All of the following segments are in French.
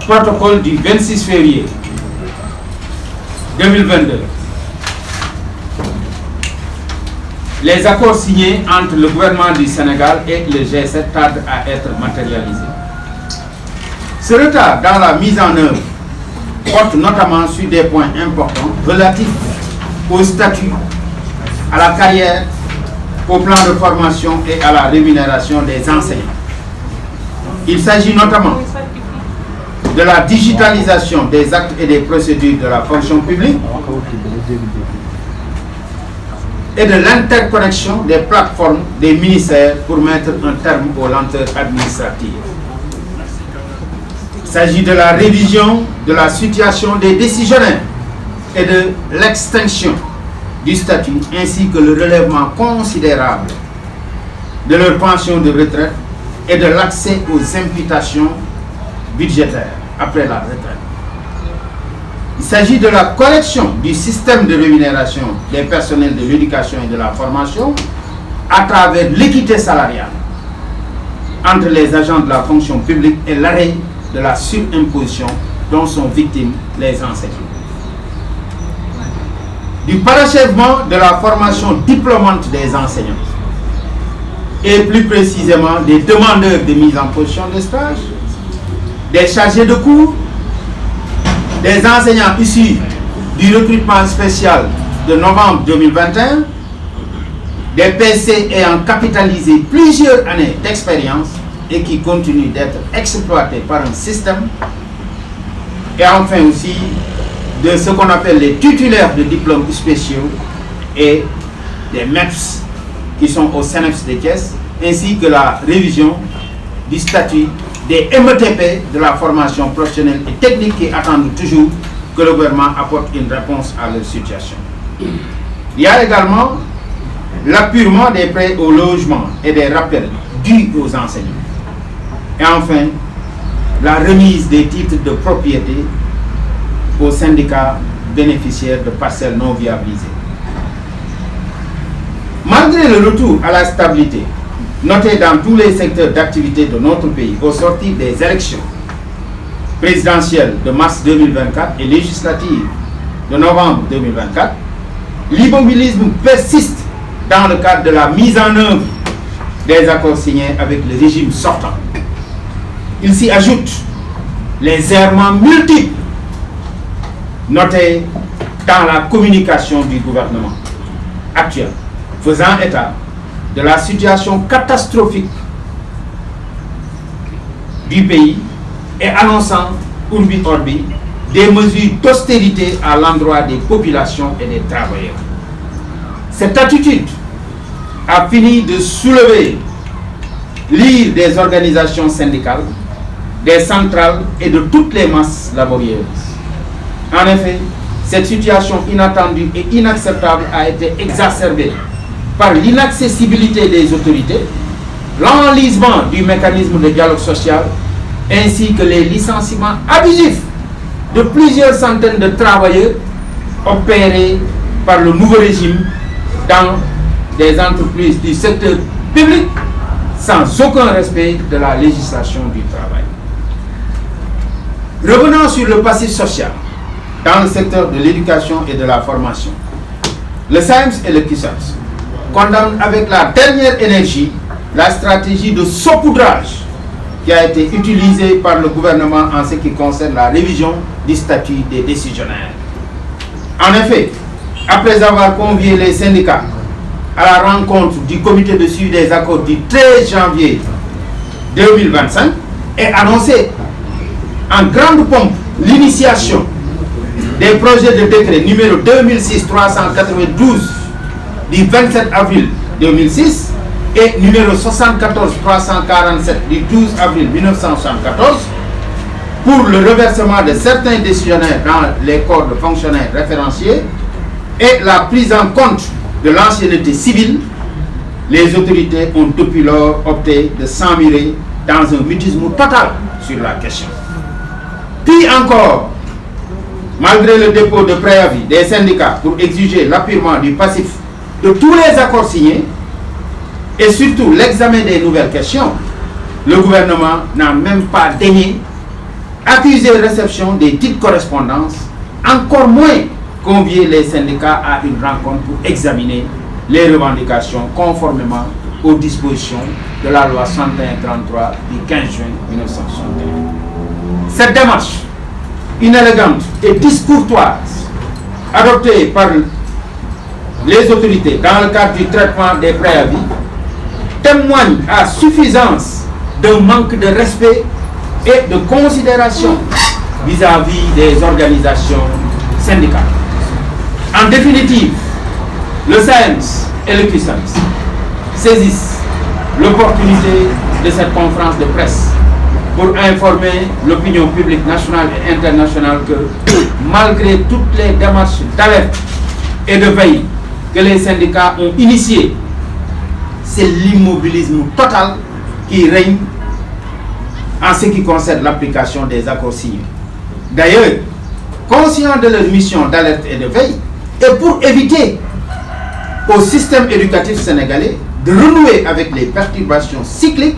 protocole du 26 février 2022. Les accords signés entre le gouvernement du Sénégal et le G7 tardent à être matérialisés. Ce retard dans la mise en œuvre porte notamment sur des points importants relatifs au statut, à la carrière, au plan de formation et à la rémunération des enseignants. Il s'agit notamment de la digitalisation des actes et des procédures de la fonction publique et de l'interconnexion des plateformes des ministères pour mettre un terme aux lenteurs administratives. Il s'agit de la révision de la situation des décisionnaires et de l'extinction du statut ainsi que le relèvement considérable de leur pension de retraite et de l'accès aux imputations budgétaires après la retraite. Il s'agit de la correction du système de rémunération des personnels de l'éducation et de la formation à travers l'équité salariale entre les agents de la fonction publique et l'arrêt de la surimposition dont sont victimes les enseignants. Du parachèvement de la formation diplômante des enseignants et plus précisément des demandeurs de mise en position de stage, des chargés de cours, des enseignants issus du recrutement spécial de novembre 2021, des PC ayant capitalisé plusieurs années d'expérience et qui continuent d'être exploités par un système, et enfin aussi de ce qu'on appelle les titulaires de diplômes spéciaux et des MEPS qui sont au CNEPS des Thiès, ainsi que la révision du statut des METP de la formation professionnelle et technique qui attendent toujours que le gouvernement apporte une réponse à leur situation. Il y a également l'appurement des prêts au logement et des rappels dus aux enseignants. Et enfin, la remise des titres de propriété aux syndicats bénéficiaires de parcelles non viabilisées. Malgré le retour à la stabilité noté dans tous les secteurs d'activité de notre pays au sortir des élections présidentielles de mars 2024 et législatives de novembre 2024, l'immobilisme persiste dans le cadre de la mise en œuvre des accords signés avec le régime sortant. Il s'y ajoute les errements multiples notés dans la communication du gouvernement actuel, faisant état de la situation catastrophique du pays et annonçant urbi orbi des mesures d'austérité à l'endroit des populations et des travailleurs. Cette attitude a fini de soulever l'ire des organisations syndicales, des centrales et de toutes les masses laborieuses. En effet, cette situation inattendue et inacceptable a été exacerbée par l'inaccessibilité des autorités, l'enlisement du mécanisme de dialogue social, ainsi que les licenciements abusifs de plusieurs centaines de travailleurs opérés par le nouveau régime dans des entreprises du secteur public sans aucun respect de la législation du travail. Revenons sur le passif social dans le secteur de l'éducation et de la formation. Le SAEMS et le CUSEMS condamnent avec la dernière énergie la stratégie de saupoudrage qui a été utilisée par le gouvernement en ce qui concerne la révision du statut des décisionnaires. En effet, après avoir convié les syndicats à la rencontre du comité de suivi des accords du 13 janvier 2025 et annoncé en grande pompe l'initiation des projets de décret numéro 2006-392 du 27 avril 2006 et numéro 74-347 du 12 avril 1974 pour le reversement de certains décisionnaires dans les corps de fonctionnaires référenciés et la prise en compte de l'ancienneté civile, les autorités ont depuis lors opté de s'emmirer dans un mutisme total sur la question. Puis encore, malgré le dépôt de préavis des syndicats pour exiger l'appurement du passif de tous les accords signés et surtout l'examen des nouvelles questions, le gouvernement n'a même pas daigné accuser réception des titres correspondances, encore moins convier les syndicats à une rencontre pour examiner les revendications conformément aux dispositions de la loi 6133 du 15 juin 1961. Cette démarche inélégante et discourtoise adoptée par les autorités dans le cadre du traitement des préavis témoigne à suffisance d'un manque de respect et de considération vis-à-vis des organisations syndicales. En définitive, le SAEMS et le CUSAMS saisissent l'opportunité de cette conférence de presse pour informer l'opinion publique nationale et internationale que malgré toutes les démarches d'alerte et de veille que les syndicats ont initiées, c'est l'immobilisme total qui règne en ce qui concerne l'application des accords signés. D'ailleurs, conscients de leur mission d'alerte et de veille, et pour éviter au système éducatif sénégalais de renouer avec les perturbations cycliques,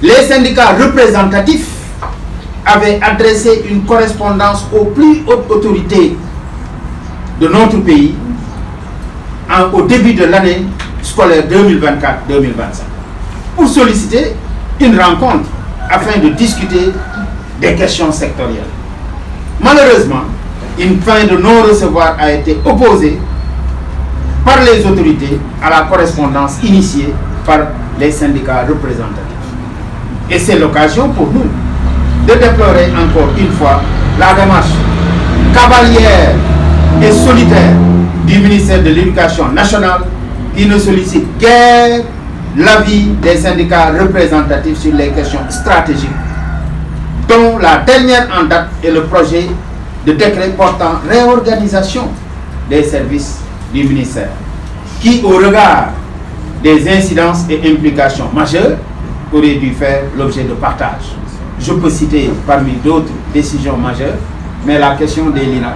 les syndicats représentatifs avaient adressé une correspondance aux plus hautes autorités de notre pays au début de l'année scolaire 2024-2025 pour solliciter une rencontre afin de discuter des questions sectorielles. Malheureusement, une fin de non-recevoir a été opposée par les autorités à la correspondance initiée par les syndicats représentatifs. Et c'est l'occasion pour nous de déplorer encore une fois la démarche cavalière et solitaire du ministère de l'Éducation nationale qui ne sollicite guère l'avis des syndicats représentatifs sur les questions stratégiques, dont la dernière en date est le projet de décret portant réorganisation des services du ministère, qui, au regard des incidences et implications majeures, aurait dû faire l'objet de partage. Je peux citer parmi d'autres décisions majeures, mais la question des LINA,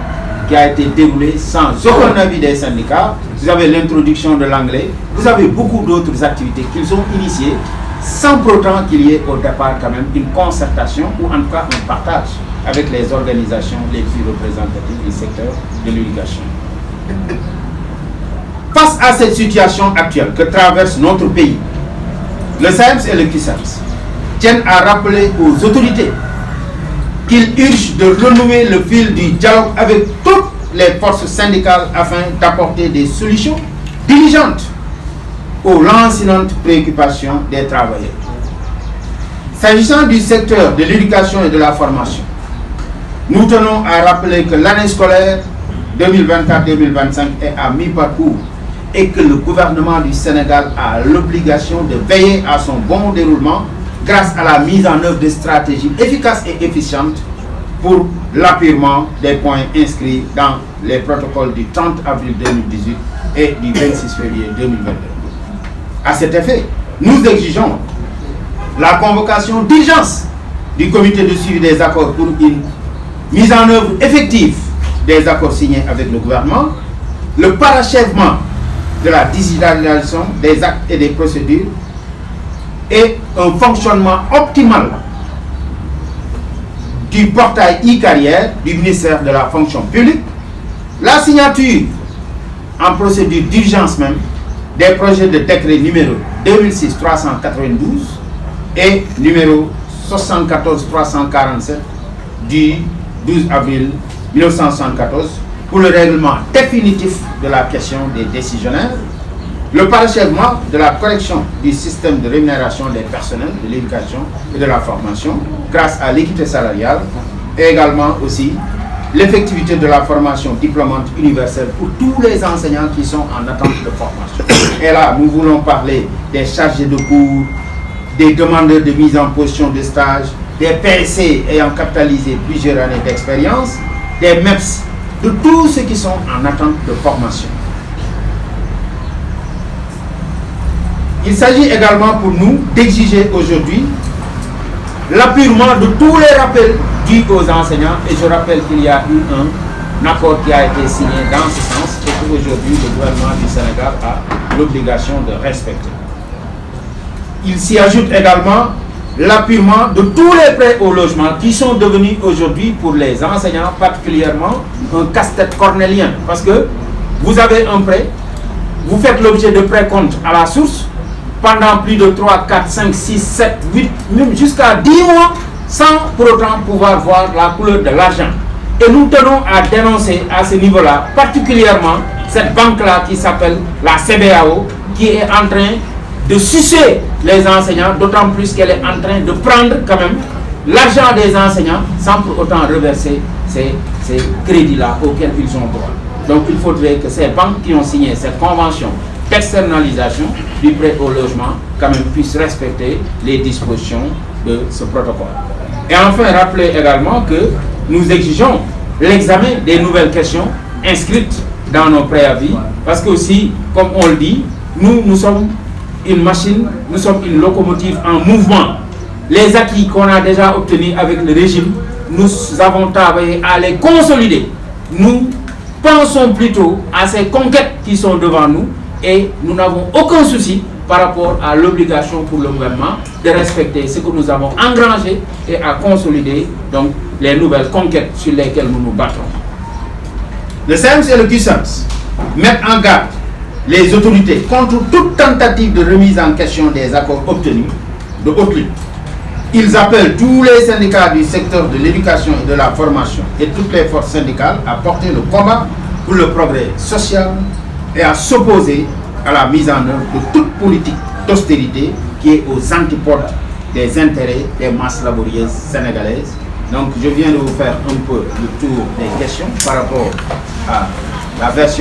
qui a été déroulée sans aucun avis des syndicats. Vous avez l'introduction de l'anglais, vous avez beaucoup d'autres activités qu'ils ont initiées, sans pour autant qu'il y ait au départ quand même une concertation ou en tout cas un partage avec les organisations les plus représentatives du secteur de l'éducation. Face à cette situation actuelle que traverse notre pays, le SAEMS et le CUSAMS tiennent à rappeler aux autorités qu'il urge de renouer le fil du dialogue avec toutes les forces syndicales afin d'apporter des solutions diligentes aux lancinantes préoccupations des travailleurs. S'agissant du secteur de l'éducation et de la formation, nous tenons à rappeler que l'année scolaire 2024-2025 est à mi-parcours et que le gouvernement du Sénégal a l'obligation de veiller à son bon déroulement grâce à la mise en œuvre de stratégies efficaces et efficientes pour l'appurement des points inscrits dans les protocoles du 30 avril 2018 et du 26 février 2022. À cet effet, nous exigeons la convocation d'urgence du comité de suivi des accords pour une mise en œuvre effective des accords signés avec le gouvernement, le parachèvement de la digitalisation des actes et des procédures et un fonctionnement optimal du portail e-carrière du ministère de la fonction publique, la signature en procédure d'urgence même des projets de décret numéro 2006-392 et numéro 74-347 du 12 avril 1974 pour le règlement définitif de la question des décisionnaires, le parachèvement de la correction du système de rémunération des personnels de l'éducation et de la formation grâce à l'équité salariale et également aussi l'effectivité de la formation diplômante universelle pour tous les enseignants qui sont en attente de formation. Et là, nous voulons parler des chargés de cours, des demandeurs de mise en position de stage, des PSC ayant capitalisé plusieurs années d'expérience, des MEPS, de tous ceux qui sont en attente de formation. Il s'agit également pour nous d'exiger aujourd'hui l'appurement de tous les rappels dus aux enseignants, et je rappelle qu'il y a eu un accord qui a été signé dans ce sens et qu'aujourd'hui le gouvernement du Sénégal a l'obligation de respecter. Il s'y ajoute également l'appurement de tous les prêts au logement qui sont devenus aujourd'hui pour les enseignants particulièrement un casse-tête cornélien. Parce que vous avez un prêt, vous faites l'objet de précompte à la source pendant plus de 3, 4, 5, 6, 7, 8, même jusqu'à 10 mois sans pour autant pouvoir voir la couleur de l'argent. Et nous tenons à dénoncer à ce niveau-là particulièrement cette banque-là qui s'appelle la CBAO qui est en train de sucer les enseignants, d'autant plus qu'elle est en train de prendre quand même l'argent des enseignants sans pour autant reverser ces crédits-là auxquels ils ont droit. Donc il faudrait que ces banques qui ont signé cette convention d'externalisation du prêt au logement quand même puissent respecter les dispositions de ce protocole. Et enfin rappeler également que nous exigeons l'examen des nouvelles questions inscrites dans nos préavis, parce que aussi, comme on le dit, nous sommes une machine, nous sommes une locomotive en mouvement. Les acquis qu'on a déjà obtenus avec le régime, nous avons travaillé à les consolider. Nous pensons plutôt à ces conquêtes qui sont devant nous et nous n'avons aucun souci par rapport à l'obligation pour le gouvernement de respecter ce que nous avons engrangé et à consolider donc les nouvelles conquêtes sur lesquelles nous nous battons. Le SAEMS et le CUSEMS mettent en garde les autorités contre toute tentative de remise en question des accords obtenus de haute lutte. Ils appellent tous les syndicats du secteur de l'éducation et de la formation et toutes les forces syndicales à porter le combat pour le progrès social et à s'opposer à la mise en œuvre de toute politique d'austérité qui est aux antipodes des intérêts des masses laborieuses sénégalaises. Donc je viens de vous faire un peu le tour des questions par rapport à la version